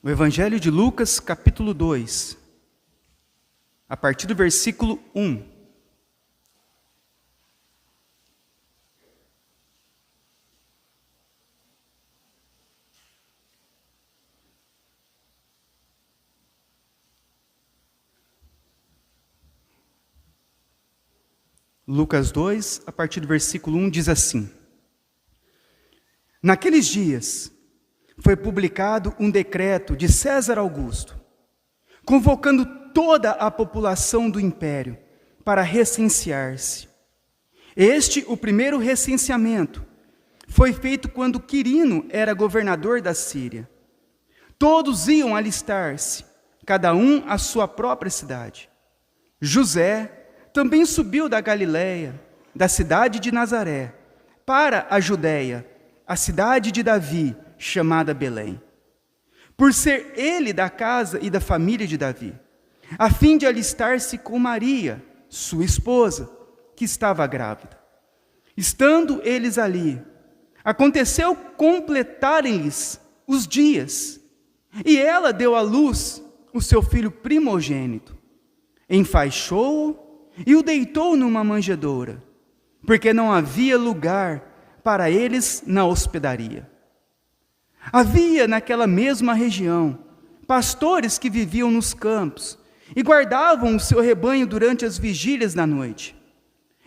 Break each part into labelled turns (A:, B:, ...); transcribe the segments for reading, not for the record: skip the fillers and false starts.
A: O Evangelho de Lucas, capítulo 2, a partir do versículo 1. Lucas 2, a partir do versículo 1, diz assim: Naqueles dias foi publicado um decreto de César Augusto, convocando toda a população do império para recensear-se. O primeiro recenseamento, foi feito quando Quirino era governador da Síria. Todos iam alistar-se, cada um à sua própria cidade. José também subiu da Galiléia, da cidade de Nazaré, para a Judéia, a cidade de Davi, chamada Belém, por ser ele da casa e da família de Davi, a fim de alistar-se com Maria, sua esposa, que estava grávida. Estando eles ali, aconteceu completarem-lhes os dias, e ela deu à luz o seu filho primogênito. Enfaixou-o e o deitou numa manjedoura, porque não havia lugar para eles na hospedaria. Havia naquela mesma região pastores que viviam nos campos e guardavam o seu rebanho durante as vigílias da noite.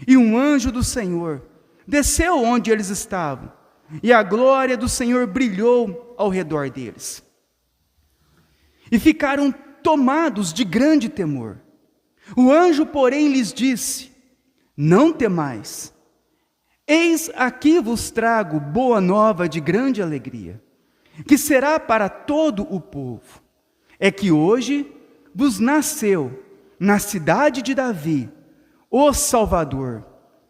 A: E um anjo do Senhor desceu onde eles estavam, e a glória do Senhor brilhou ao redor deles. E ficaram tomados de grande temor. O anjo, porém, lhes disse: Não temais, eis aqui vos trago boa nova de grande alegria, que será para todo o povo. É que hoje vos nasceu, na cidade de Davi, o Salvador,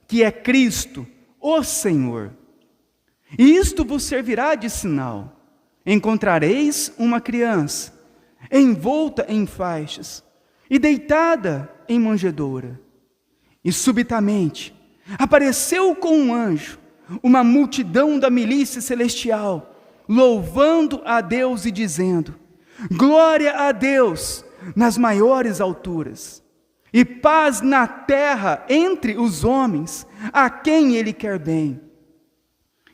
A: que é Cristo, o Senhor. E isto vos servirá de sinal: encontrareis uma criança, envolta em faixas, e deitada em manjedoura. E subitamente apareceu com um anjo uma multidão da milícia celestial, louvando a Deus e dizendo: Glória a Deus nas maiores alturas, e paz na terra entre os homens, a quem Ele quer bem.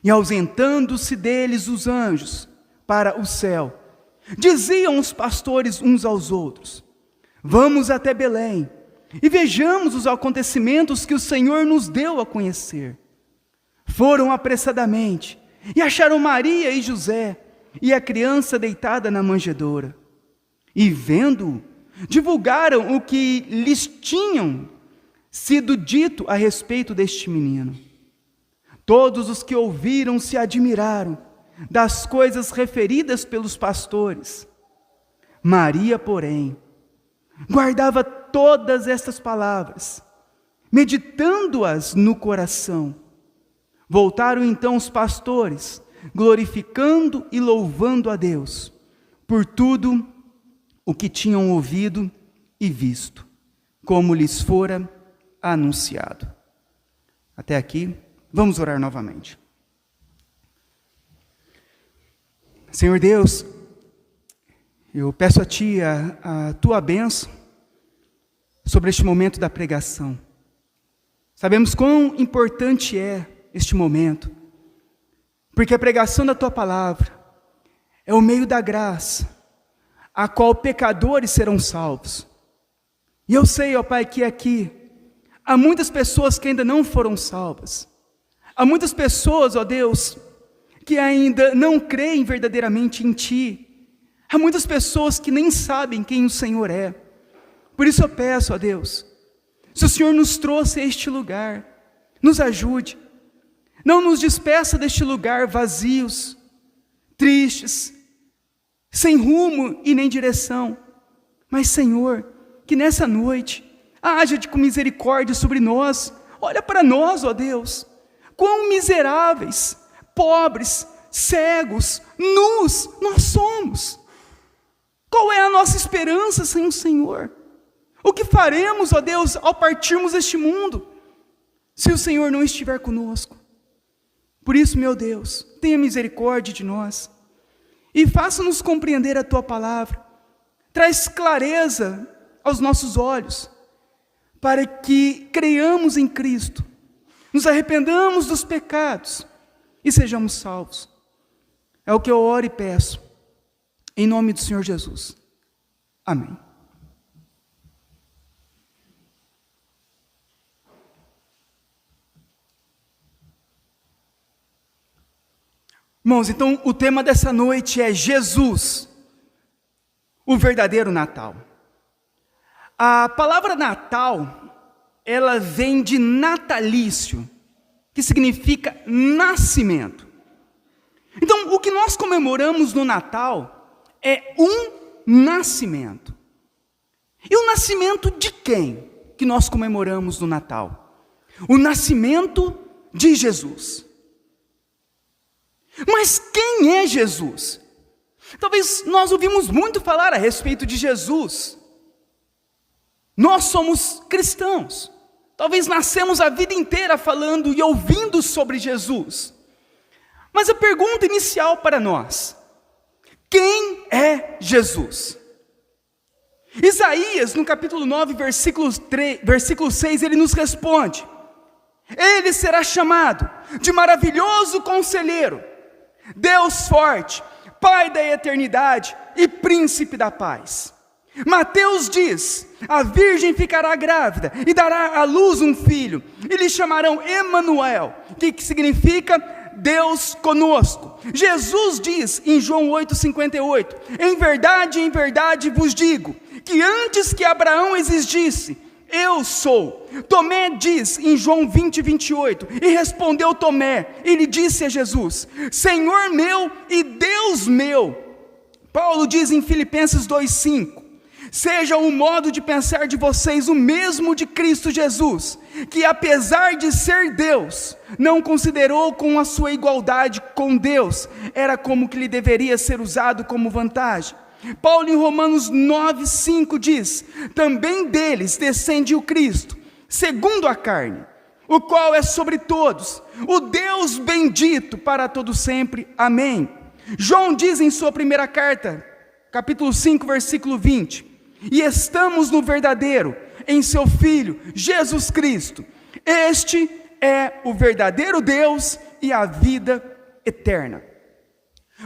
A: E ausentando-se deles os anjos para o céu, diziam os pastores uns aos outros: Vamos até Belém e vejamos os acontecimentos que o Senhor nos deu a conhecer. Foram apressadamente e acharam Maria e José e a criança deitada na manjedoura. E vendo-o, divulgaram o que lhes tinham sido dito a respeito deste menino. Todos os que ouviram se admiraram das coisas referidas pelos pastores. Maria, porém, guardava todas estas palavras, meditando-as no coração. Voltaram então os pastores, glorificando e louvando a Deus por tudo o que tinham ouvido e visto, como lhes fora anunciado. Até aqui, vamos orar novamente. Senhor Deus, eu peço a Ti a Tua bênção sobre este momento da pregação. Sabemos quão importante é este momento, porque a pregação da Tua palavra é o meio da graça, a qual pecadores serão salvos. E eu sei, ó Pai, que aqui há muitas pessoas que ainda não foram salvas. Há muitas pessoas, ó Deus, que ainda não creem verdadeiramente em Ti. Há muitas pessoas que nem sabem quem o Senhor é. Por isso eu peço a Deus, se o Senhor nos trouxe a este lugar, nos ajude. Não nos despeça deste lugar vazios, tristes, sem rumo e nem direção. Mas, Senhor, que nessa noite haja com misericórdia sobre nós. Olha para nós, ó Deus, quão miseráveis, pobres, cegos, nus nós somos. Qual é a nossa esperança sem o Senhor? O que faremos, ó Deus, ao partirmos deste mundo, se o Senhor não estiver conosco? Por isso, meu Deus, tenha misericórdia de nós e faça-nos compreender a Tua palavra. Traz clareza aos nossos olhos, para que creiamos em Cristo, nos arrependamos dos pecados e sejamos salvos. É o que eu oro e peço, em nome do Senhor Jesus. Amém. Irmãos, então o tema dessa noite é Jesus, o verdadeiro Natal. A palavra Natal, ela vem de natalício, que significa nascimento. Então, o que nós comemoramos no Natal é um nascimento. E o nascimento de quem que nós comemoramos no Natal? O nascimento de Jesus. Mas quem é Jesus? Talvez nós ouvimos muito falar a respeito de Jesus. Nós somos cristãos. Talvez nascemos a vida inteira falando e ouvindo sobre Jesus. Mas a pergunta inicial para nós: quem é Jesus? Isaías, no capítulo 9, versículo 6, ele nos responde: Ele será chamado de maravilhoso conselheiro, Deus forte, Pai da eternidade e príncipe da paz. Mateus diz: a virgem ficará grávida e dará à luz um filho, e lhe chamarão Emanuel, que significa Deus conosco. Jesus diz em João 8,58: em verdade vos digo, que antes que Abraão existisse, eu sou. Tomé diz em João 20:28, e respondeu Tomé, e lhe disse a Jesus: Senhor meu e Deus meu. Paulo diz em Filipenses 2:5, seja o modo de pensar de vocês o mesmo de Cristo Jesus, que apesar de ser Deus, não considerou com a sua igualdade com Deus, era como que lhe deveria ser usado como vantagem. Paulo em Romanos 9:5 diz: também deles descende o Cristo, segundo a carne, o qual é sobre todos, o Deus bendito para todo sempre. Amém. João diz em sua primeira carta, capítulo 5, versículo 20, e estamos no verdadeiro, em seu Filho, Jesus Cristo. Este é o verdadeiro Deus e a vida eterna.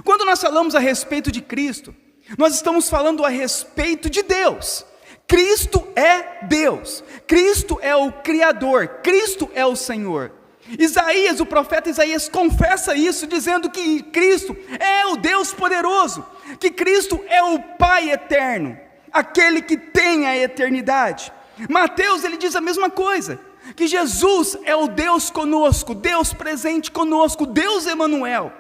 A: Quando nós falamos a respeito de Cristo, nós estamos falando a respeito de Deus. Cristo é Deus, Cristo é o Criador, Cristo é o Senhor. Isaías, o profeta Isaías confessa isso, dizendo que Cristo é o Deus poderoso, que Cristo é o Pai eterno, aquele que tem a eternidade. Mateus, ele diz a mesma coisa, que Jesus é o Deus conosco, Deus presente conosco, Deus Emanuel.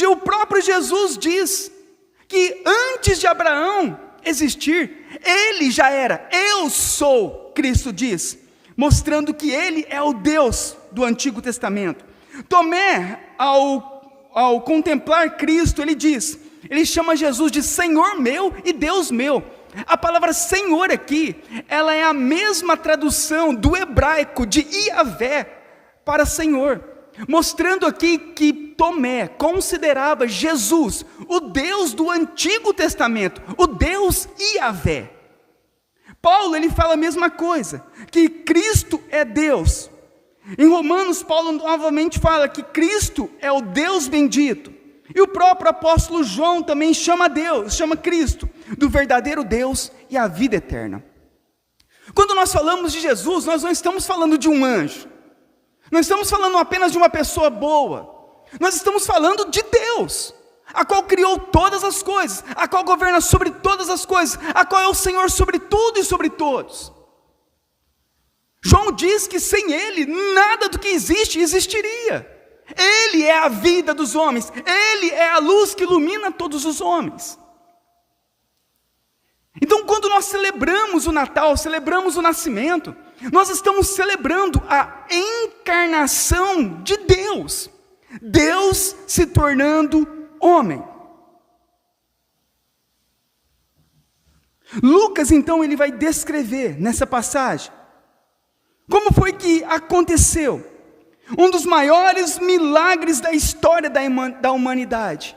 A: O próprio Jesus diz que antes de Abraão existir, ele já era, eu sou, Cristo diz, mostrando que ele é o Deus do Antigo Testamento. Tomé, ao contemplar Cristo, ele chama Jesus de Senhor meu e Deus meu. A palavra Senhor aqui, ela é a mesma tradução do hebraico de Iavé para Senhor, mostrando aqui que Tomé considerava Jesus o Deus do Antigo Testamento, o Deus Iavé. Paulo, ele fala a mesma coisa, que Cristo é Deus. Em Romanos, Paulo novamente fala que Cristo é o Deus bendito. E o próprio apóstolo João também chama Cristo do verdadeiro Deus e a vida eterna. Quando nós falamos de Jesus, nós não estamos falando de um anjo, não estamos falando apenas de uma pessoa boa, nós estamos falando de Deus, a qual criou todas as coisas, a qual governa sobre todas as coisas, a qual é o Senhor sobre tudo e sobre todos. João diz que sem Ele, nada do que existe, existiria. Ele é a vida dos homens, Ele é a luz que ilumina todos os homens. Então, quando nós celebramos o Natal, celebramos o nascimento, nós estamos celebrando a encarnação de Deus, Deus se tornando homem. Lucas, então, ele vai descrever nessa passagem como foi que aconteceu um dos maiores milagres da história da humanidade,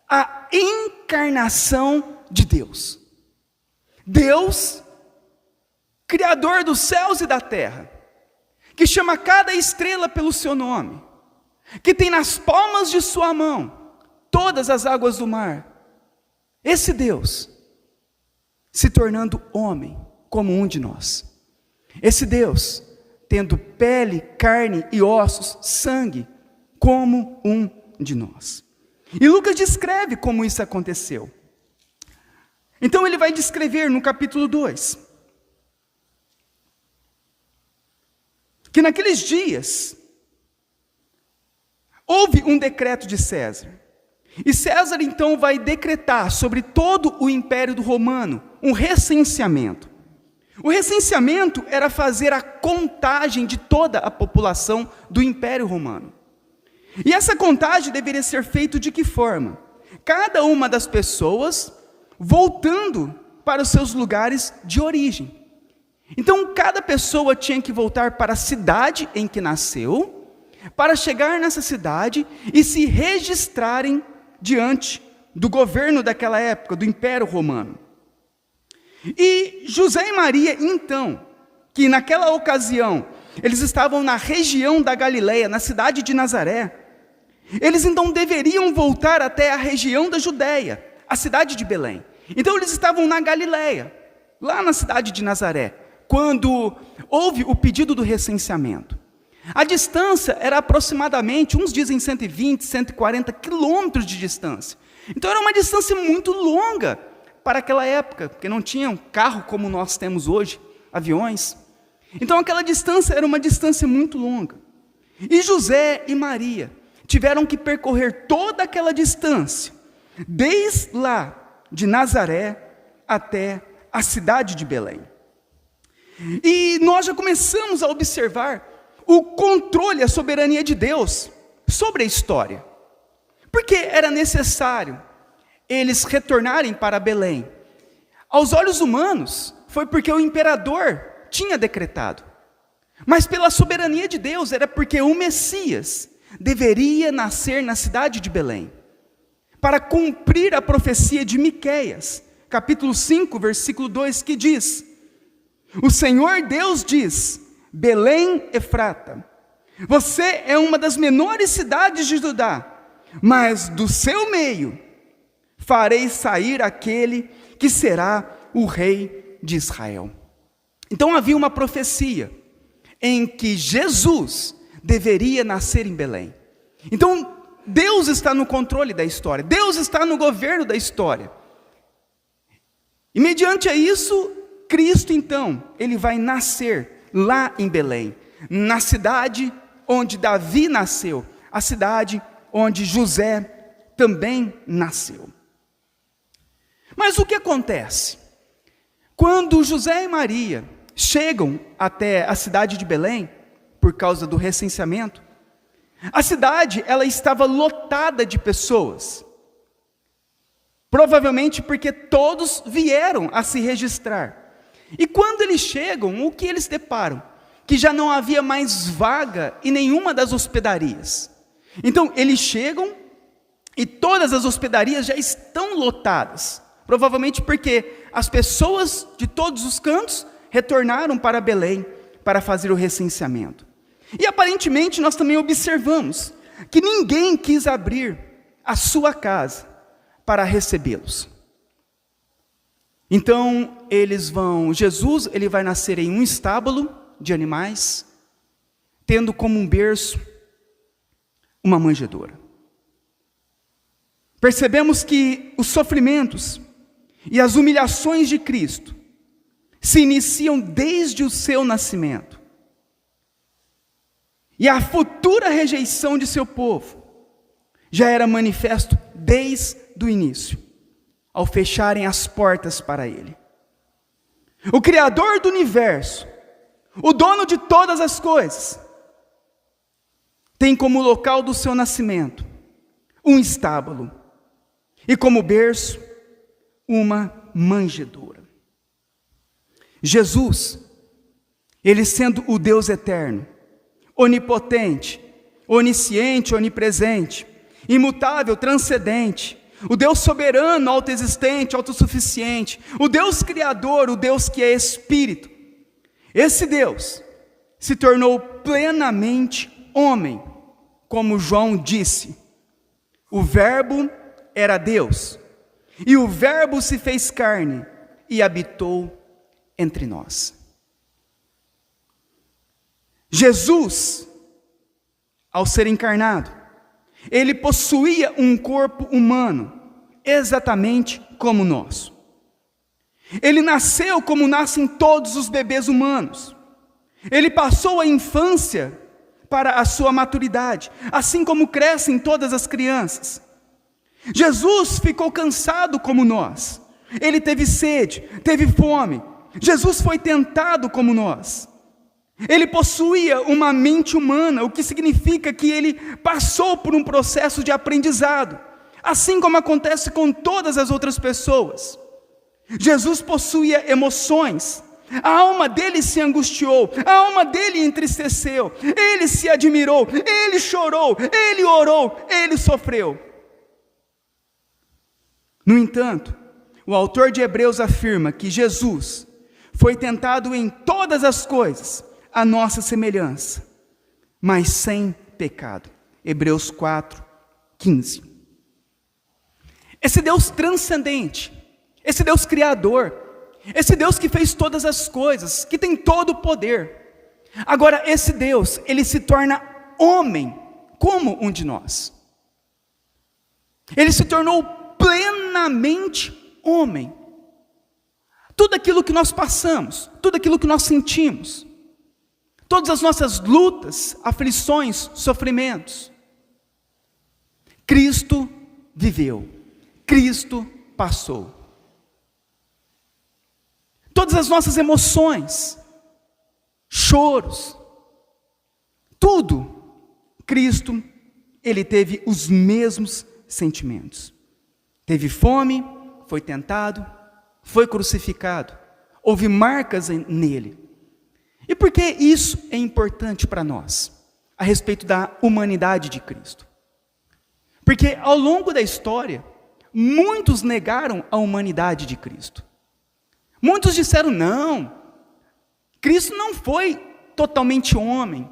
A: a encarnação de Deus. Deus, Criador dos céus e da terra, que chama cada estrela pelo seu nome, que tem nas palmas de sua mão todas as águas do mar. Esse Deus se tornando homem como um de nós. Esse Deus tendo pele, carne e ossos, sangue, como um de nós. E Lucas descreve como isso aconteceu. Então ele vai descrever no capítulo 2, que naqueles dias houve um decreto de César. E César então vai decretar sobre todo o Império Romano um recenseamento. O recenseamento era fazer a contagem de toda a população do Império Romano. E essa contagem deveria ser feita de que forma? Cada uma das pessoas voltando para os seus lugares de origem. Então, cada pessoa tinha que voltar para a cidade em que nasceu, para chegar nessa cidade e se registrarem diante do governo daquela época, do Império Romano. E José e Maria, então, que naquela ocasião, eles estavam na região da Galileia, na cidade de Nazaré, eles então deveriam voltar até a região da Judéia, a cidade de Belém. Então eles estavam na Galileia, lá na cidade de Nazaré, quando houve o pedido do recenseamento. A distância era aproximadamente, uns dizem 120, 140 quilômetros de distância. Então era uma distância muito longa para aquela época, porque não tinham carro como nós temos hoje, aviões. Então aquela distância era uma distância muito longa. E José e Maria tiveram que percorrer toda aquela distância, desde lá de Nazaré até a cidade de Belém. E nós já começamos a observar o controle, a soberania de Deus sobre a história. Porque era necessário eles retornarem para Belém. Aos olhos humanos, foi porque o imperador tinha decretado. Mas pela soberania de Deus, era porque o Messias deveria nascer na cidade de Belém, para cumprir a profecia de Miqueias, capítulo 5, versículo 2, que diz: o Senhor Deus diz, Belém Efrata, você é uma das menores cidades de Judá, mas do seu meio farei sair aquele que será o rei de Israel. Então havia uma profecia em que Jesus deveria nascer em Belém. Então Deus está no controle da história, Deus está no governo da história. E mediante a isso, Cristo então, ele vai nascer lá em Belém, na cidade onde Davi nasceu, a cidade onde José também nasceu. Mas o que acontece? Quando José e Maria chegam até a cidade de Belém, por causa do recenseamento, a cidade ela estava lotada de pessoas. Provavelmente porque todos vieram a se registrar. E quando eles chegam, o que eles deparam? Que já não havia mais vaga em nenhuma das hospedarias. Então eles chegam e todas as hospedarias já estão lotadas. Provavelmente porque as pessoas de todos os cantos retornaram para Belém para fazer o recenseamento. E aparentemente nós também observamos que ninguém quis abrir a sua casa para recebê-los. Então Jesus ele vai nascer em um estábulo de animais, tendo como um berço uma manjedoura. Percebemos que os sofrimentos e as humilhações de Cristo se iniciam desde o seu nascimento. E a futura rejeição de seu povo já era manifesto desde o início, ao fecharem as portas para ele. O Criador do universo, o dono de todas as coisas, tem como local do seu nascimento um estábulo e como berço uma manjedoura. Jesus, ele sendo o Deus eterno, onipotente, onisciente, onipresente, imutável, transcendente, o Deus soberano, autoexistente, autossuficiente, o Deus criador, o Deus que é Espírito. Esse Deus se tornou plenamente homem, como João disse. O Verbo era Deus, e o Verbo se fez carne e habitou entre nós. Jesus, ao ser encarnado, ele possuía um corpo humano, exatamente como o nosso. Ele nasceu como nascem todos os bebês humanos. Ele passou a infância para a sua maturidade, assim como crescem todas as crianças. Jesus ficou cansado como nós. Ele teve sede, teve fome. Jesus foi tentado como nós. Ele possuía uma mente humana, o que significa que ele passou por um processo de aprendizado, assim como acontece com todas as outras pessoas. Jesus possuía emoções. A alma dele se angustiou, a alma dele entristeceu, ele se admirou, ele chorou, ele orou, ele sofreu. No entanto, o autor de Hebreus afirma que Jesus foi tentado em todas as coisas, a nossa semelhança, mas sem pecado. Hebreus 4:15. Esse Deus transcendente, esse Deus criador, esse Deus que fez todas as coisas, que tem todo o poder. Agora, esse Deus, ele se torna homem, como um de nós. Ele se tornou plenamente homem. Tudo aquilo que nós passamos, tudo aquilo que nós sentimos, todas as nossas lutas, aflições, sofrimentos, Cristo viveu, Cristo passou. Todas as nossas emoções, choros, tudo, Cristo, ele teve os mesmos sentimentos. Teve fome, foi tentado, foi crucificado, houve marcas nele. E por que isso é importante para nós, a respeito da humanidade de Cristo? Porque ao longo da história, muitos negaram a humanidade de Cristo. Muitos disseram, não, Cristo não foi totalmente homem.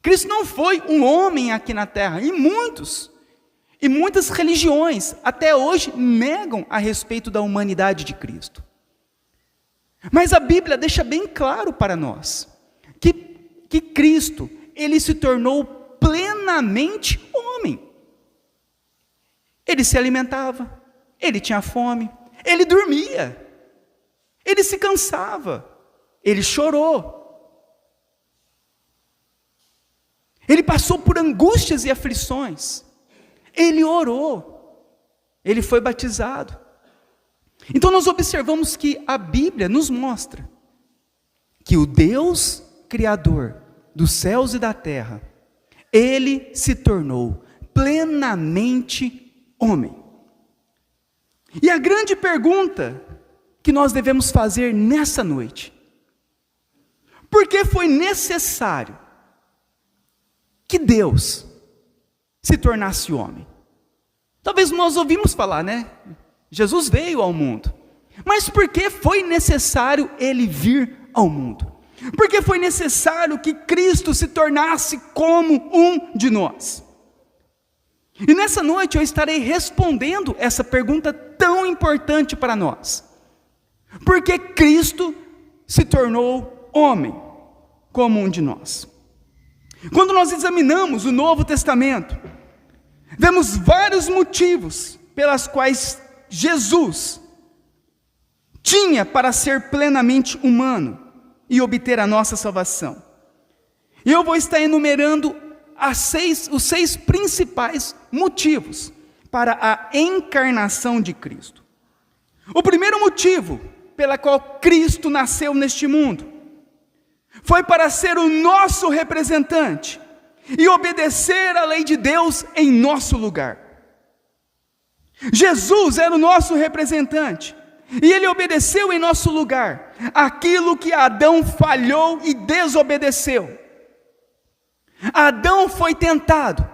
A: Cristo não foi um homem aqui na terra. E muitas religiões até hoje negam a respeito da humanidade de Cristo. Mas a Bíblia deixa bem claro para nós que Cristo, ele se tornou plenamente homem. Ele se alimentava, ele tinha fome, ele dormia, ele se cansava, ele chorou. Ele passou por angústias e aflições, ele orou, ele foi batizado. Então nós observamos que a Bíblia nos mostra que o Deus Criador dos céus e da terra, ele se tornou plenamente homem. E a grande pergunta que nós devemos fazer nessa noite: por que foi necessário que Deus se tornasse homem? Talvez nós ouvimos falar, né? Jesus veio ao mundo. Mas por que foi necessário ele vir ao mundo? Por que foi necessário que Cristo se tornasse como um de nós? E nessa noite eu estarei respondendo essa pergunta tão importante para nós. Por que Cristo se tornou homem, como um de nós? Quando nós examinamos o Novo Testamento, vemos vários motivos pelas quais Jesus tinha para ser plenamente humano e obter a nossa salvação. E eu vou estar enumerando os 6 principais motivos para a encarnação de Cristo. O primeiro motivo pela qual Cristo nasceu neste mundo foi para ser o nosso representante e obedecer à lei de Deus em nosso lugar. Jesus era o nosso representante e ele obedeceu em nosso lugar aquilo que Adão falhou e desobedeceu. Adão foi tentado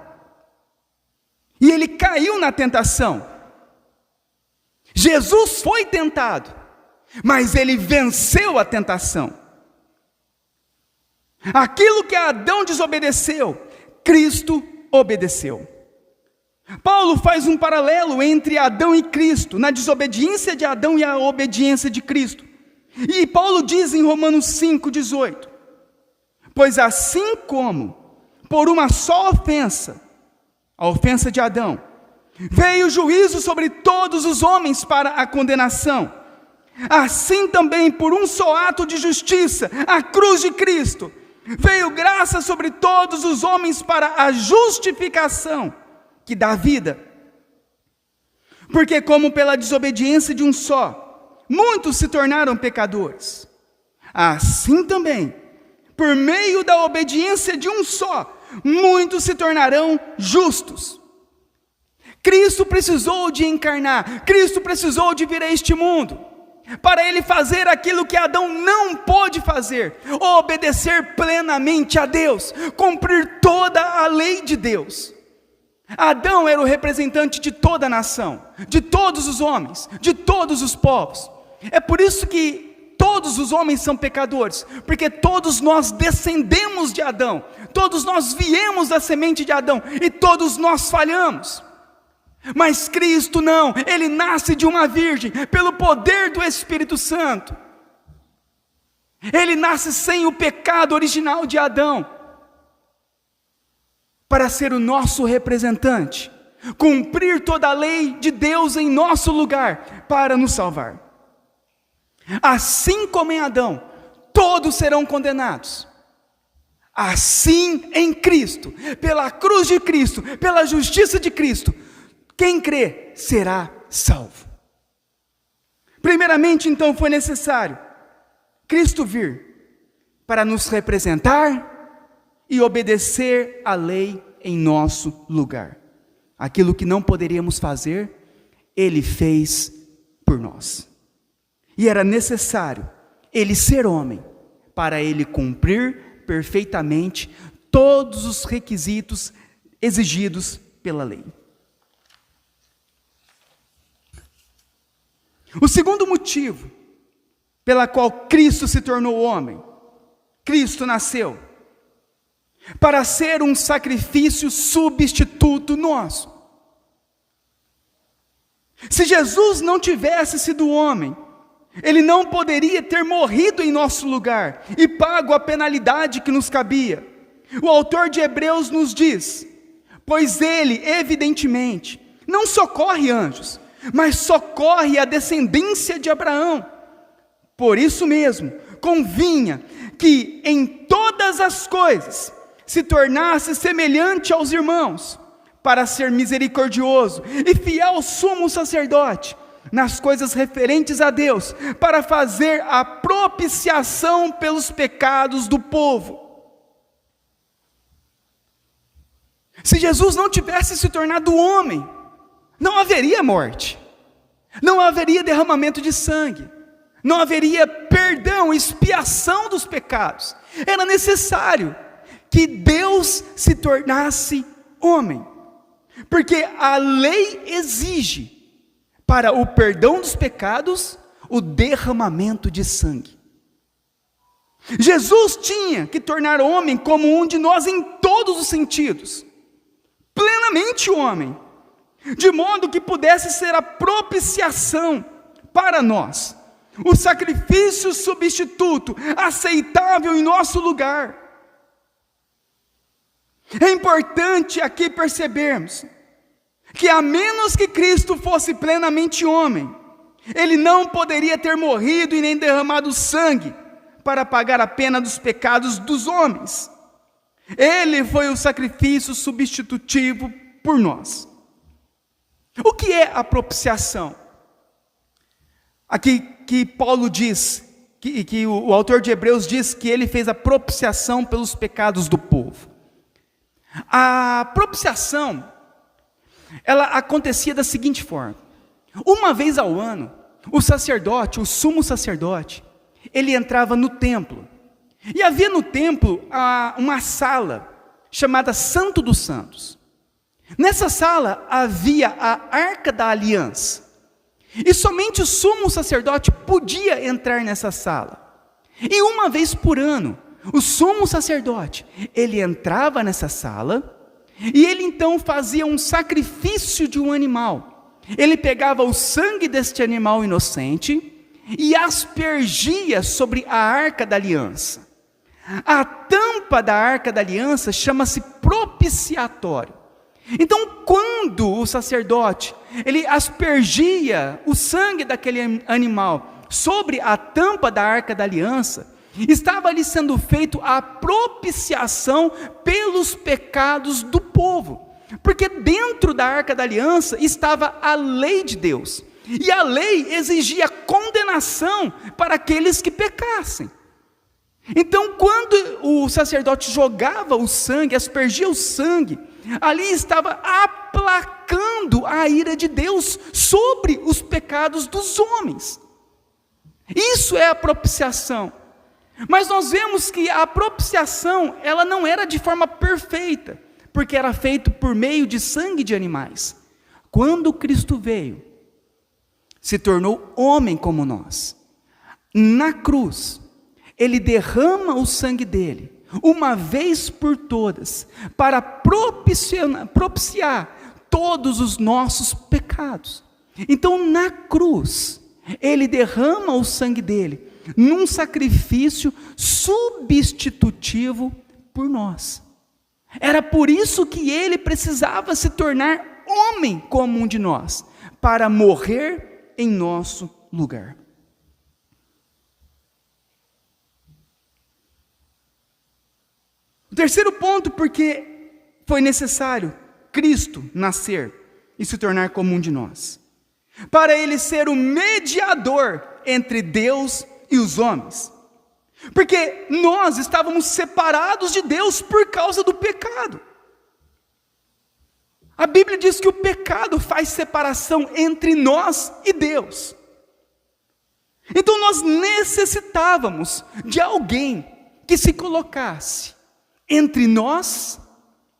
A: e ele caiu na tentação, Jesus foi tentado, mas ele venceu a tentação. Aquilo que Adão desobedeceu, Cristo obedeceu. Paulo faz um paralelo entre Adão e Cristo, na desobediência de Adão e a obediência de Cristo. E Paulo diz em Romanos 5,18: pois assim como por uma só ofensa, a ofensa de Adão, veio o juízo sobre todos os homens para a condenação, assim também por um só ato de justiça, a cruz de Cristo, veio graça sobre todos os homens para a justificação que dá vida. Porque como pela desobediência de um só, muitos se tornaram pecadores, assim também, por meio da obediência de um só, muitos se tornarão justos. Cristo precisou de encarnar, Cristo precisou de vir a este mundo, para ele fazer aquilo que Adão não pôde fazer, obedecer plenamente a Deus, cumprir toda a lei de Deus. Adão era o representante de toda a nação, de todos os homens, de todos os povos. É por isso que todos os homens são pecadores, porque todos nós descendemos de Adão, todos nós viemos da semente de Adão, e todos nós falhamos. Mas Cristo não, ele nasce de uma virgem, pelo poder do Espírito Santo. Ele nasce sem o pecado original de Adão, para ser o nosso representante, cumprir toda a lei de Deus em nosso lugar, para nos salvar. Assim como em Adão, todos serão condenados. Assim em Cristo, pela cruz de Cristo, pela justiça de Cristo, quem crê será salvo. Primeiramente, então, foi necessário Cristo vir para nos representar e obedecer a lei em nosso lugar. Aquilo que não poderíamos fazer, ele fez por nós. E era necessário ele ser homem, para ele cumprir perfeitamente todos os requisitos exigidos pela lei. O segundo motivo pela qual Cristo se tornou homem, Cristo nasceu para ser um sacrifício substituto nosso. Se Jesus não tivesse sido homem, ele não poderia ter morrido em nosso lugar e pago a penalidade que nos cabia. O autor de Hebreus nos diz: pois ele, evidentemente, não socorre anjos, mas socorre a descendência de Abraão. Por isso mesmo, convinha que em todas as coisas se tornasse semelhante aos irmãos, para ser misericordioso e fiel sumo sacerdote, nas coisas referentes a Deus, para fazer a propiciação pelos pecados do povo. Se Jesus não tivesse se tornado homem, não haveria morte, não haveria derramamento de sangue, não haveria perdão, expiação dos pecados. Era necessário que Deus se tornasse homem, porque a lei exige, para o perdão dos pecados, o derramamento de sangue. Jesus tinha que tornar homem como um de nós em todos os sentidos, plenamente homem, de modo que pudesse ser a propiciação para nós, o sacrifício substituto, aceitável em nosso lugar. É importante aqui percebermos que a menos que Cristo fosse plenamente homem, ele não poderia ter morrido e nem derramado sangue para pagar a pena dos pecados dos homens. Ele foi o sacrifício substitutivo por nós. O que é a propiciação? Aqui que Paulo diz, que o autor de Hebreus diz que ele fez a propiciação pelos pecados do povo. A propiciação, ela acontecia da seguinte forma: uma vez ao ano, o sacerdote, o sumo sacerdote, ele entrava no templo, e havia no templo uma sala chamada Santo dos Santos. Nessa sala havia a Arca da Aliança, E somente o sumo sacerdote podia entrar nessa sala. E uma vez por ano, o sumo sacerdote, ele entrava nessa sala, e ele então fazia um sacrifício de um animal. Ele pegava o sangue deste animal inocente e aspergia sobre a arca da aliança. A tampa da arca da aliança chama-se propiciatório. Então, quando o sacerdote, ele aspergia o sangue daquele animal sobre a tampa da arca da aliança, estava ali sendo feito a propiciação pelos pecados do povo. Porque dentro da arca da aliança estava a lei de Deus. E a lei exigia condenação para aqueles que pecassem. Então, quando o sacerdote jogava o sangue, aspergia o sangue, ali estava aplacando a ira de Deus sobre os pecados dos homens. Isso é a propiciação. Mas nós vemos que a propiciação, ela não era de forma perfeita, porque era feito por meio de sangue de animais. Quando Cristo veio, se tornou homem como nós, na cruz, ele derrama o sangue dele, uma vez por todas, para propiciar todos os nossos pecados. Então, na cruz, ele derrama o sangue dele, num sacrifício substitutivo por nós. Era por isso que ele precisava se tornar homem como um de nós, para morrer em nosso lugar. O terceiro ponto, porque foi necessário Cristo nascer e se tornar como um de nós, para ele ser o mediador entre Deus e os homens, porque nós estávamos separados de Deus por causa do pecado. A Bíblia diz que o pecado faz separação entre nós e Deus. Então nós necessitávamos de alguém que se colocasse entre nós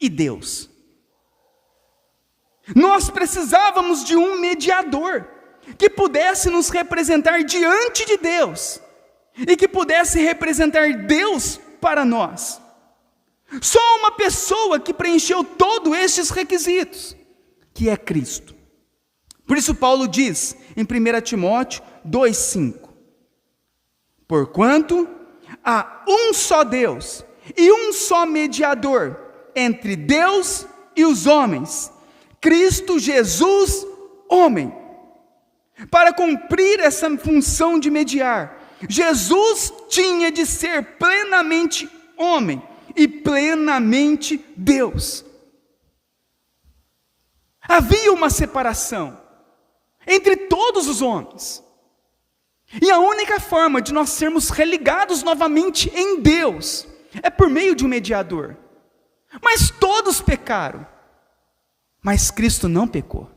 A: e Deus. Nós precisávamos de um mediador que pudesse nos representar diante de Deus e que pudesse representar Deus para nós. Só uma pessoa que preencheu todos estes requisitos, que é Cristo. Por isso Paulo diz em 1 Timóteo 2,5: porquanto há um só Deus e um só mediador entre Deus e os homens, Cristo Jesus, homem. Para cumprir essa função de mediar, Jesus tinha de ser plenamente homem e plenamente Deus. Havia uma separação entre todos os homens. E a única forma de nós sermos religados novamente em Deus é por meio de um mediador. Mas todos pecaram. Mas Cristo não pecou.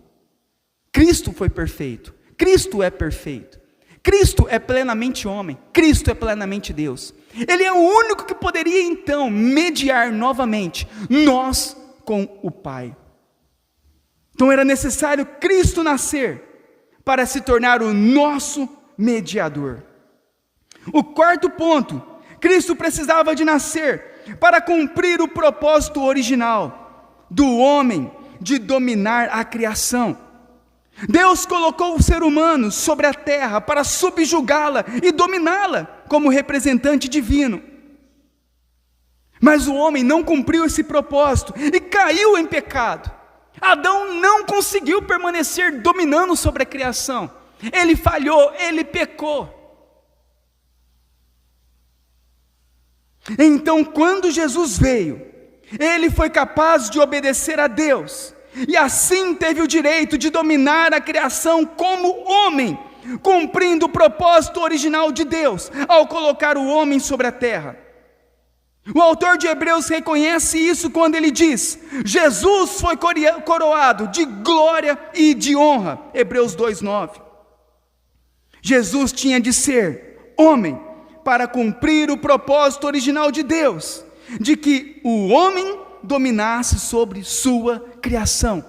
A: Cristo foi perfeito. Cristo é perfeito. Cristo é plenamente homem. Cristo é plenamente Deus. Ele é o único que poderia então mediar novamente nós com o Pai. Então era necessário Cristo nascer para se tornar o nosso mediador. O quarto ponto, Cristo precisava de nascer para cumprir o propósito original do homem de dominar a criação. Deus colocou o ser humano sobre a terra para subjugá-la e dominá-la como representante divino. Mas o homem não cumpriu esse propósito e caiu em pecado. Adão não conseguiu permanecer dominando sobre a criação. Ele falhou, ele pecou. Então, quando Jesus veio, ele foi capaz de obedecer a Deus, e assim teve o direito de dominar a criação como homem, cumprindo o propósito original de Deus, ao colocar o homem sobre a terra. O autor de Hebreus reconhece isso quando ele diz: Jesus foi coroado de glória e de honra. Hebreus 2:9. Jesus tinha de ser homem para cumprir o propósito original de Deus, de que o homem dominasse sobre sua criação.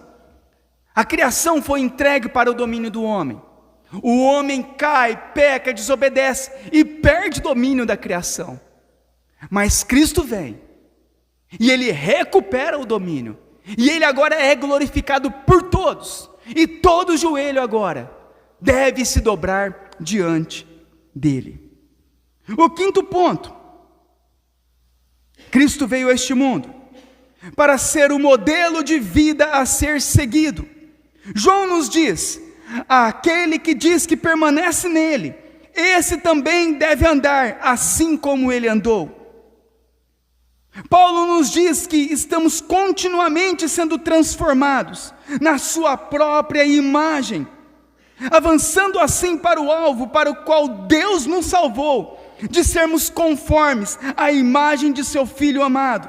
A: A criação foi entregue para o domínio do homem. O homem cai, peca, desobedece e perde domínio da criação. Mas Cristo vem e Ele recupera o domínio. E Ele agora é glorificado por todos. E todo joelho agora deve se dobrar diante dEle. O quinto ponto. Cristo veio a este mundo para ser o modelo de vida a ser seguido. João nos diz: aquele que diz que permanece nele, esse também deve andar assim como ele andou. Paulo nos diz que estamos continuamente sendo transformados na sua própria imagem, avançando assim para o alvo para o qual Deus nos salvou, de sermos conformes à imagem de seu Filho amado.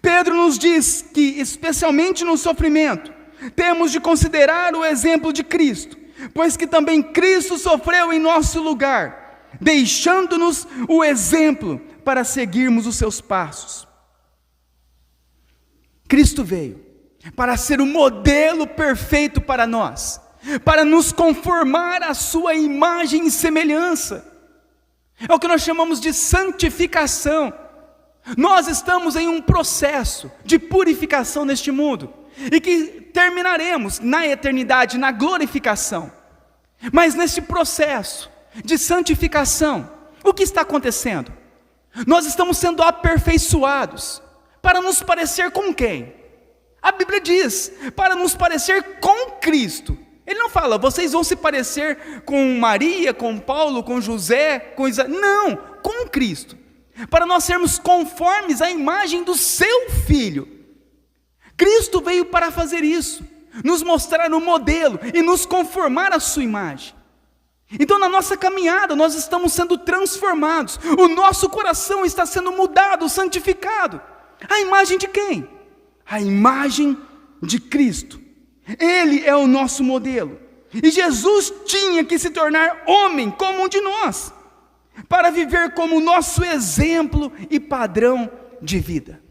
A: Pedro nos diz que, especialmente no sofrimento, temos de considerar o exemplo de Cristo, pois que também Cristo sofreu em nosso lugar, deixando-nos o exemplo para seguirmos os seus passos. Cristo veio para ser o modelo perfeito para nós, para nos conformar à sua imagem e semelhança. É o que nós chamamos de santificação. Nós estamos em um processo de purificação neste mundo, e que terminaremos na eternidade, na glorificação. Mas nesse processo de santificação, o que está acontecendo? Nós estamos sendo aperfeiçoados para nos parecer com quem? A Bíblia diz, para nos parecer com Cristo. Ele não fala, vocês vão se parecer com Maria, com Paulo, com José, com Isaac. Não, com Cristo. Para nós sermos conformes à imagem do seu Filho. Cristo veio para fazer isso, nos mostrar um modelo e nos conformar à sua imagem. Então, na nossa caminhada, nós estamos sendo transformados, o nosso coração está sendo mudado, santificado. A imagem de quem? A imagem de Cristo. Ele é o nosso modelo. E Jesus tinha que se tornar homem como um de nós, para viver como nosso exemplo e padrão de vida.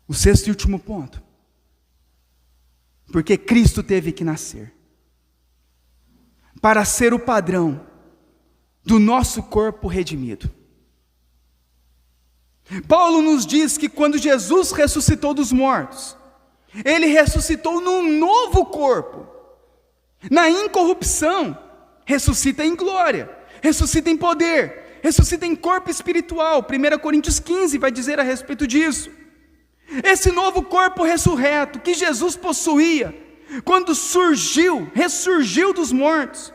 A: O sexto e último ponto. Porque Cristo teve que nascer para ser o padrão do nosso corpo redimido. Paulo nos diz que quando Jesus ressuscitou dos mortos, Ele ressuscitou num novo corpo, na incorrupção, ressuscita em glória, ressuscita em poder, ressuscita em corpo espiritual. 1 Coríntios 15 vai dizer a respeito disso. Esse novo corpo ressurreto que Jesus possuía, quando ressurgiu dos mortos,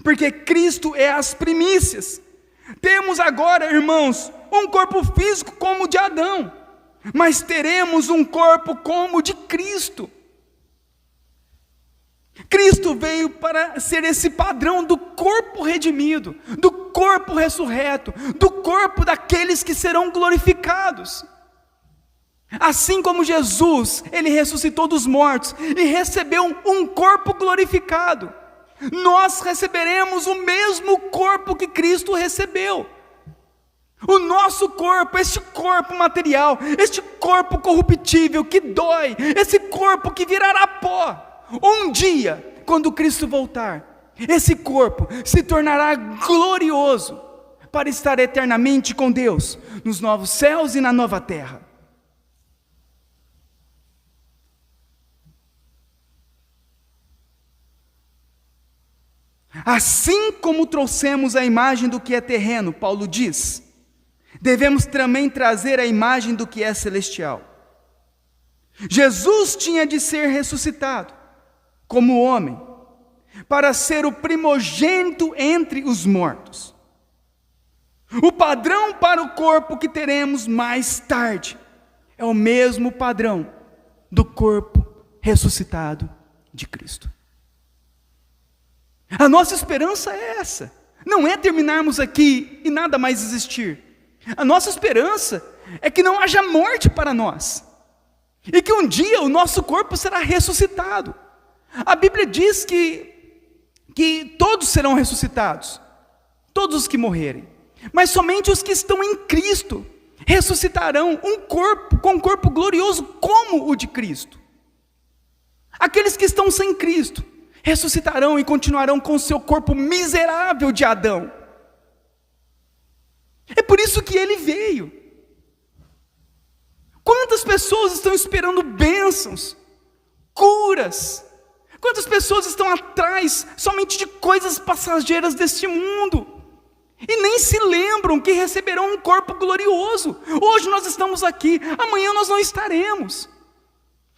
A: porque Cristo é as primícias. Temos agora, irmãos, um corpo físico como o de Adão, mas teremos um corpo como o de Cristo. Cristo veio para ser esse padrão do corpo redimido, do corpo ressurreto, do corpo daqueles que serão glorificados. Assim como Jesus, Ele ressuscitou dos mortos e recebeu um corpo glorificado, nós receberemos o mesmo corpo que Cristo recebeu. O nosso corpo, este corpo material, este corpo corruptível que dói, esse corpo que virará pó, um dia, quando Cristo voltar, esse corpo se tornará glorioso para estar eternamente com Deus, nos novos céus e na nova terra. Assim como trouxemos a imagem do que é terreno, Paulo diz, devemos também trazer a imagem do que é celestial. Jesus tinha de ser ressuscitado como homem, para ser o primogênito entre os mortos. O padrão para o corpo que teremos mais tarde é o mesmo padrão do corpo ressuscitado de Cristo. A nossa esperança é essa, não é terminarmos aqui e nada mais existir. A nossa esperança é que não haja morte para nós, e que um dia o nosso corpo será ressuscitado. A Bíblia diz que todos serão ressuscitados, todos os que morrerem, mas somente os que estão em Cristo ressuscitarão com um corpo glorioso como o de Cristo. Aqueles que estão sem Cristo ressuscitarão e continuarão com o seu corpo miserável de Adão. É por isso que ele veio. Quantas pessoas estão esperando bênçãos, curas? Quantas pessoas estão atrás somente de coisas passageiras deste mundo? E nem se lembram que receberão um corpo glorioso. Hoje nós estamos aqui, amanhã nós não estaremos.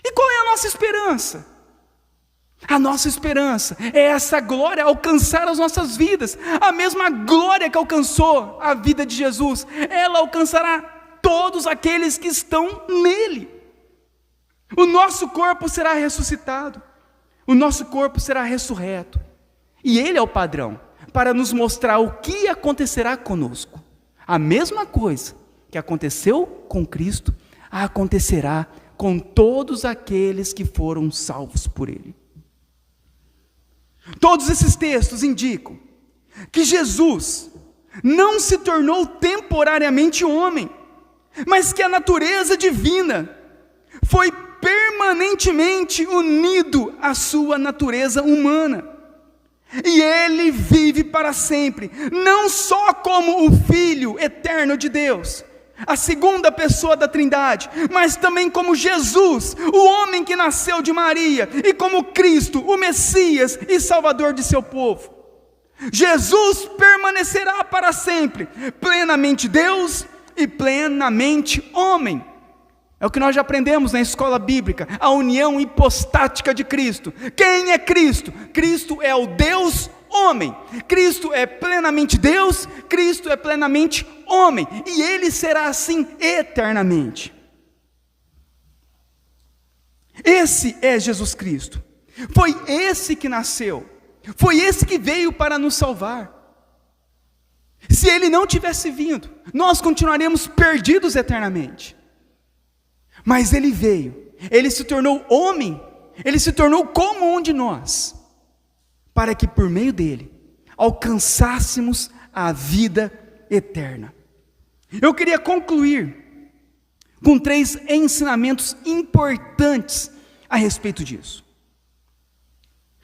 A: E qual é a nossa esperança? A nossa esperança é essa glória alcançar as nossas vidas. A mesma glória que alcançou a vida de Jesus, ela alcançará todos aqueles que estão nele. O nosso corpo será ressuscitado, o nosso corpo será ressurreto. E ele é o padrão para nos mostrar o que acontecerá conosco. A mesma coisa que aconteceu com Cristo, acontecerá com todos aqueles que foram salvos por ele. Todos esses textos indicam que Jesus não se tornou temporariamente homem, mas que a natureza divina foi permanentemente unido à sua natureza humana. E ele vive para sempre, não só como o Filho eterno de Deus, a segunda pessoa da Trindade, mas também como Jesus, o homem que nasceu de Maria, e como Cristo, o Messias e Salvador de seu povo. Jesus permanecerá para sempre, plenamente Deus e plenamente homem. É o que nós já aprendemos na escola bíblica, a união hipostática de Cristo. Quem é Cristo? Cristo é o Deus homem. Cristo é plenamente Deus, Cristo é plenamente homem, e ele será assim eternamente. Esse é Jesus Cristo. Foi esse que nasceu, foi esse que veio para nos salvar. Se ele não tivesse vindo, nós continuaremos perdidos eternamente. Mas ele veio, ele se tornou homem, ele se tornou como um de nós, para que por meio dele alcançássemos a vida eterna. Eu queria concluir com 3 ensinamentos importantes a respeito disso.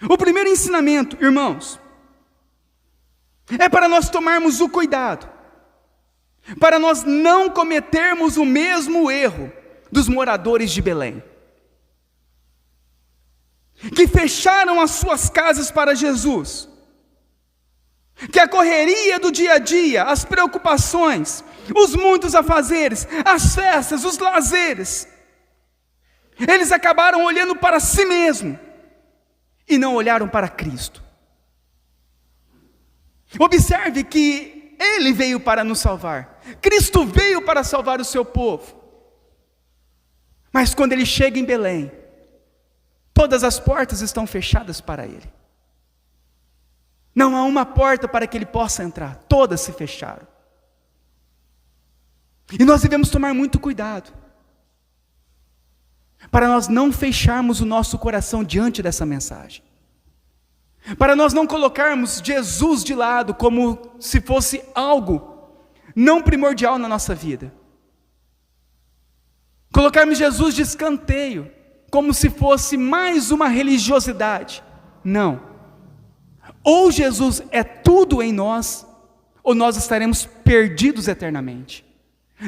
A: O primeiro ensinamento, irmãos, é para nós tomarmos o cuidado, para nós não cometermos o mesmo erro dos moradores de Belém, que fecharam as suas casas para Jesus, que a correria do dia a dia, as preocupações, os muitos afazeres, as festas, os lazeres, eles acabaram olhando para si mesmo e não olharam para Cristo. Observe que ele veio para nos salvar, Cristo veio para salvar o seu povo. Mas quando ele chega em Belém, todas as portas estão fechadas para ele. Não há uma porta para que ele possa entrar, todas se fecharam. E nós devemos tomar muito cuidado, para nós não fecharmos o nosso coração diante dessa mensagem, para nós não colocarmos Jesus de lado como se fosse algo não primordial na nossa vida. Colocarmos Jesus de escanteio, como se fosse mais uma religiosidade. Não. Ou Jesus é tudo em nós, ou nós estaremos perdidos eternamente.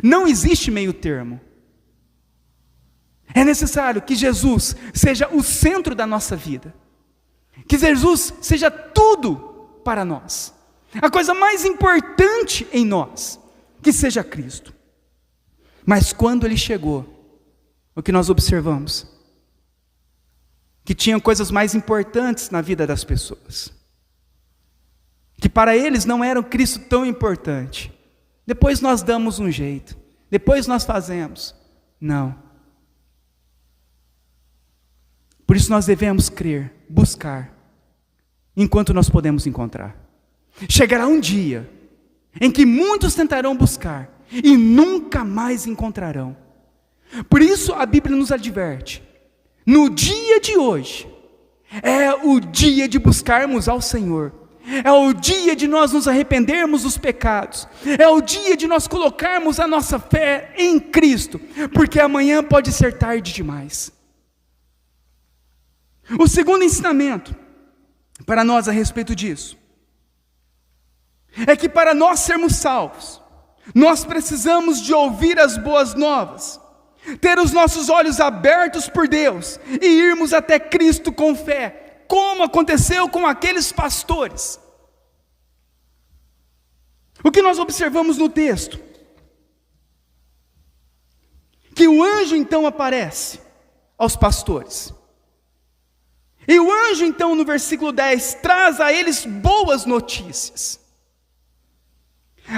A: Não existe meio termo. É necessário que Jesus seja o centro da nossa vida, que Jesus seja tudo para nós, a coisa mais importante em nós, que seja Cristo. Mas quando ele chegou, o que nós observamos? Que tinham coisas mais importantes na vida das pessoas, que para eles não era um Cristo tão importante. Depois nós damos um jeito, depois nós fazemos. Não. Por isso nós devemos crer, buscar, enquanto nós podemos encontrar. Chegará um dia em que muitos tentarão buscar e nunca mais encontrarão. Por isso a Bíblia nos adverte, no dia de hoje, é o dia de buscarmos ao Senhor, é o dia de nós nos arrependermos dos pecados, é o dia de nós colocarmos a nossa fé em Cristo, porque amanhã pode ser tarde demais. O segundo ensinamento para nós a respeito disso é que para nós sermos salvos, nós precisamos de ouvir as boas novas, ter os nossos olhos abertos por Deus e irmos até Cristo com fé, como aconteceu com aqueles pastores. O que nós observamos no texto? Que o anjo então aparece aos pastores. E o anjo então no versículo 10 traz a eles boas notícias.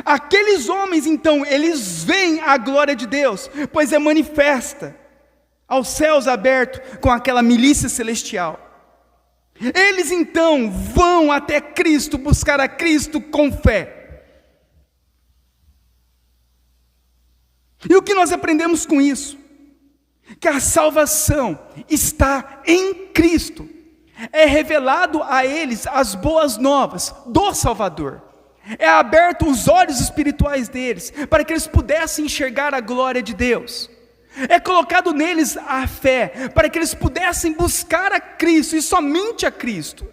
A: Aqueles homens então, eles veem a glória de Deus, pois é manifesta aos céus abertos com aquela milícia celestial. Eles então vão até Cristo, buscar a Cristo com fé. E o que nós aprendemos com isso? Que a salvação está em Cristo. É revelado a eles as boas novas do Salvador. É aberto os olhos espirituais deles, para que eles pudessem enxergar a glória de Deus. É colocado neles a fé, para que eles pudessem buscar a Cristo, e somente a Cristo.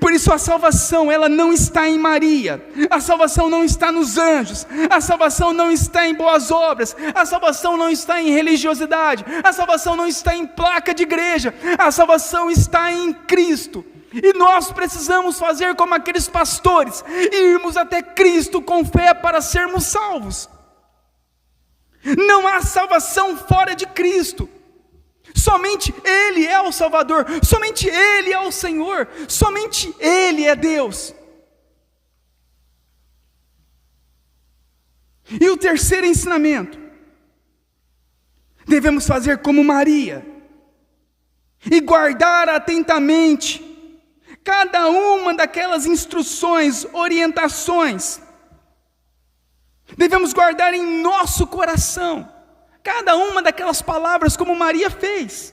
A: Por isso a salvação, ela não está em Maria, a salvação não está nos anjos, a salvação não está em boas obras, a salvação não está em religiosidade, a salvação não está em placa de igreja, a salvação está em Cristo. E nós precisamos fazer como aqueles pastores, irmos até Cristo com fé para sermos salvos. Não há salvação fora de Cristo. Somente Ele é o Salvador, somente Ele é o Senhor, somente Ele é Deus. E o terceiro ensinamento: devemos fazer como Maria e guardar atentamente cada uma daquelas instruções, orientações. Devemos guardar em nosso coração cada uma daquelas palavras, como Maria fez.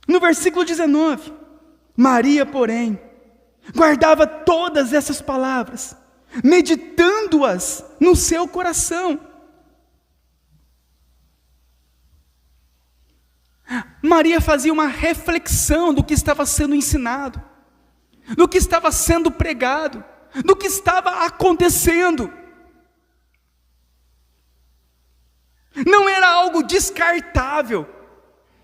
A: No versículo 19, Maria, porém, guardava todas essas palavras, meditando-as no seu coração. Maria fazia uma reflexão do que estava sendo ensinado, do que estava sendo pregado, do que estava acontecendo. Não era algo descartável,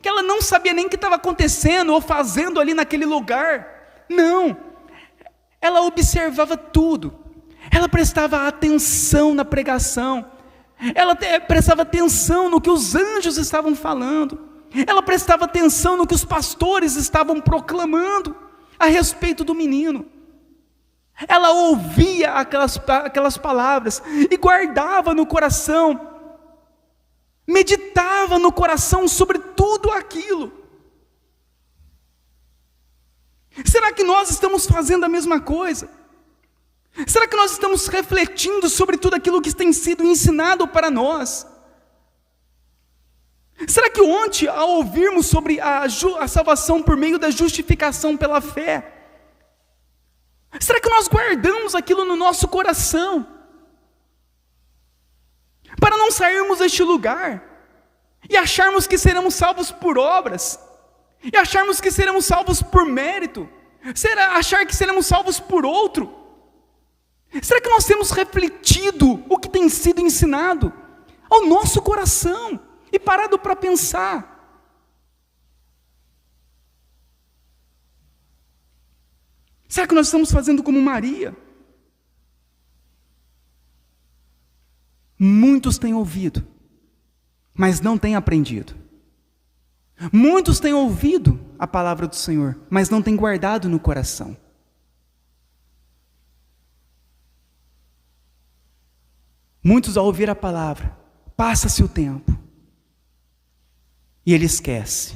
A: que ela não sabia nem o que estava acontecendo ou fazendo ali naquele lugar. Não, ela observava tudo, ela prestava atenção na pregação, ela prestava atenção no que os anjos estavam falando, ela prestava atenção no que os pastores estavam proclamando a respeito do menino. Ela ouvia aquelas palavras e guardava no coração, meditava no coração sobre tudo aquilo. Será que nós estamos fazendo a mesma coisa? Será que nós estamos refletindo sobre tudo aquilo que tem sido ensinado para nós? Será que ontem, ao ouvirmos sobre a salvação por meio da justificação pela fé, será que nós guardamos aquilo no nosso coração? Para não sairmos deste lugar e acharmos que seremos salvos por obras, e acharmos que seremos salvos por mérito, achar que seremos salvos por outro. Será que nós temos refletido o que tem sido ensinado ao nosso coração e parado para pensar? Será que nós estamos fazendo como Maria? Muitos têm ouvido, mas não têm aprendido. Muitos têm ouvido a palavra do Senhor, mas não têm guardado no coração. Muitos, ao ouvir a palavra, passa-se o tempo e ele esquece.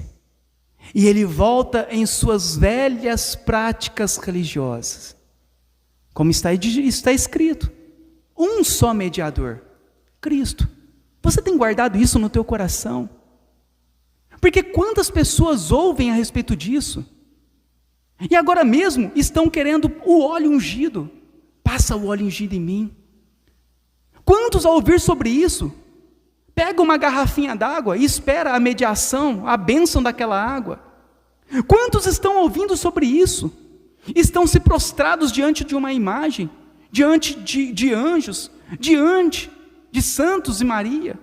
A: E ele volta em suas velhas práticas religiosas. Como está escrito, um só mediador, Cristo. Você tem guardado isso no teu coração? Porque quantas pessoas ouvem a respeito disso, e agora mesmo estão querendo o óleo ungido. Passa o óleo ungido em mim. Quantos, ao ouvir sobre isso, pega uma garrafinha d'água e espera a mediação, a bênção daquela água. Quantos estão ouvindo sobre isso? Estão se prostrados diante de uma imagem, diante de anjos, diante de santos e Maria.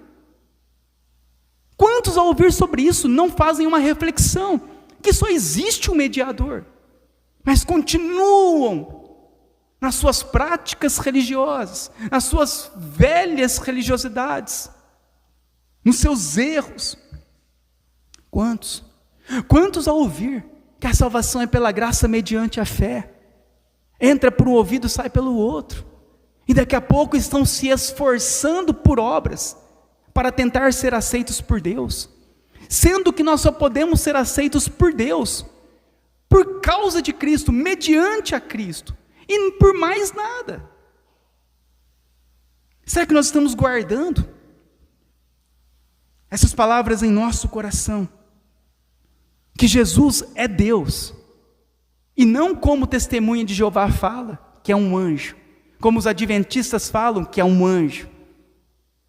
A: Quantos ao ouvir sobre isso não fazem uma reflexão que só existe um mediador, mas continuam nas suas práticas religiosas, nas suas velhas religiosidades, nos seus erros? Quantos? Quantos ao ouvir que a salvação é pela graça mediante a fé, entra por um ouvido e sai pelo outro, e daqui a pouco estão se esforçando por obras, para tentar ser aceitos por Deus, sendo que nós só podemos ser aceitos por Deus, por causa de Cristo, mediante a Cristo, e por mais nada. Será que nós estamos guardando essas palavras em nosso coração? Que Jesus é Deus, e não como testemunha de Jeová fala, que é um anjo, como os adventistas falam, que é um anjo,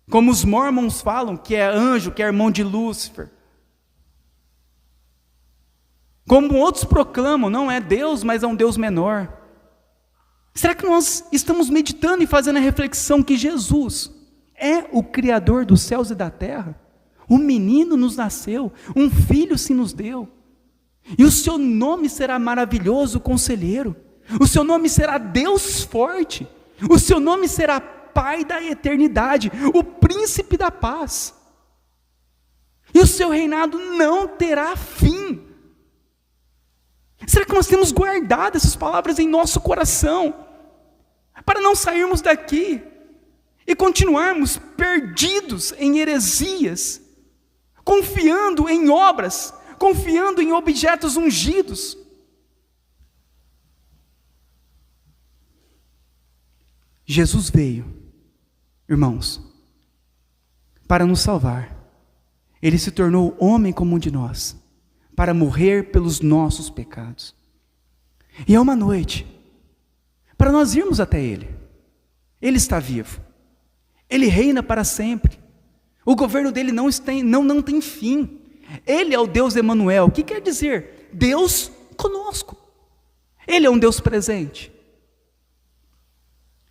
A: como os mormons falam, que é anjo, que é irmão de Lúcifer, como outros proclamam, não é Deus, mas é um Deus menor. Será que nós estamos meditando e fazendo a reflexão que Jesus é o Criador dos céus e da terra? Um menino nos nasceu, um filho se nos deu, e o seu nome será maravilhoso conselheiro, o seu nome será Deus forte, o seu nome será Pai da eternidade, o príncipe da paz, e o seu reinado não terá fim. Será que nós temos guardado essas palavras em nosso coração, para não sairmos daqui e continuarmos perdidos em heresias, confiando em obras, confiando em objetos ungidos? Jesus veio, irmãos, para nos salvar. Ele se tornou homem como um de nós, para morrer pelos nossos pecados. E é uma noite para nós irmos até Ele. Ele está vivo, Ele reina para sempre, o governo dele não tem fim. Ele é o Deus Emanuel. O que quer dizer? Deus conosco. Ele é um Deus presente,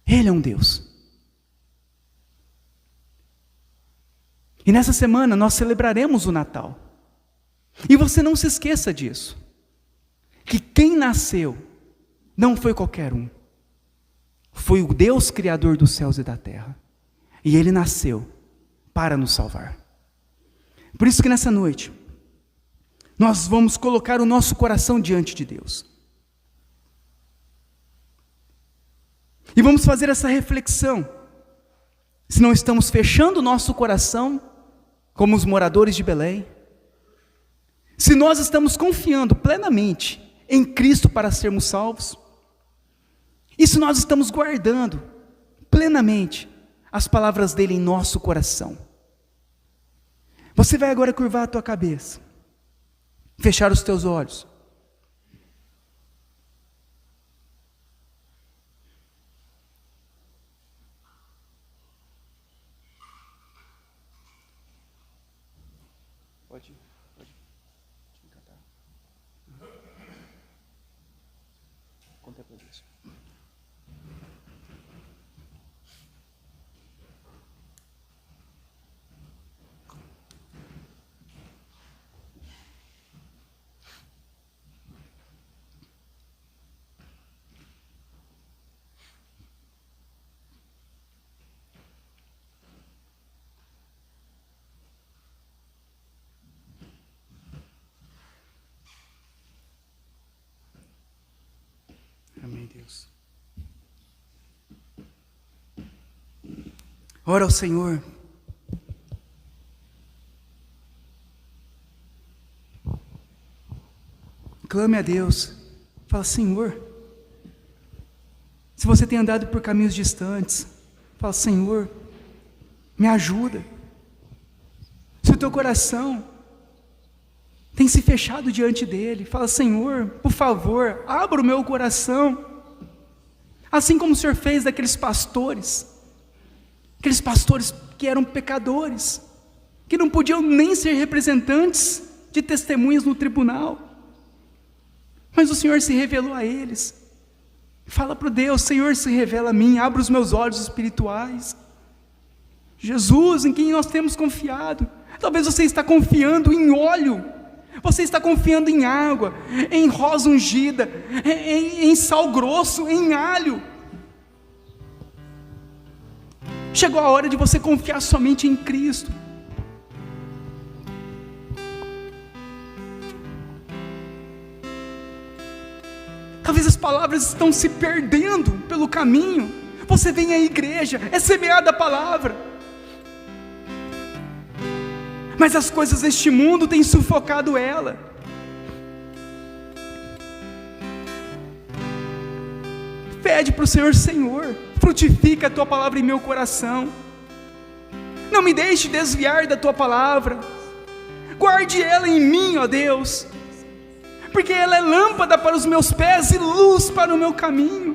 A: Ele é um Deus. E nessa semana nós celebraremos o Natal. E você não se esqueça disso, que quem nasceu não foi qualquer um, foi o Deus Criador dos céus e da terra, e Ele nasceu para nos salvar. Por isso que nessa noite, nós vamos colocar o nosso coração diante de Deus, e vamos fazer essa reflexão, se não estamos fechando o nosso coração, como os moradores de Belém, se nós estamos confiando plenamente em Cristo para sermos salvos, e se nós estamos guardando plenamente as palavras dele em nosso coração. Você vai agora curvar a tua cabeça, fechar os teus olhos. Pode cantar. Contempla isso. Amém, Deus. Ora ao Senhor. Clame a Deus. Fala: Senhor, se você tem andado por caminhos distantes, fala: Senhor, me ajuda. Se o teu coração tem se fechado diante dele, fala: Senhor, por favor, abra o meu coração, assim como o Senhor fez daqueles pastores que eram pecadores, que não podiam nem ser representantes de testemunhas no tribunal. Mas o Senhor se revelou a eles. Fala para Deus: Senhor, se revela a mim, abre os meus olhos espirituais. Jesus, em quem nós temos confiado. Talvez você está confiando em óleo, você está confiando em água, em rosa ungida, em sal grosso, em alho. Chegou a hora de você confiar somente em Cristo. Talvez as palavras estão se perdendo pelo caminho. Você vem à igreja, é semeada a palavra, mas as coisas deste mundo têm sufocado ela. Pede para o Senhor: Senhor, frutifica a Tua palavra em meu coração, não me deixe desviar da Tua palavra, guarde ela em mim, ó Deus, porque ela é lâmpada para os meus pés e luz para o meu caminho.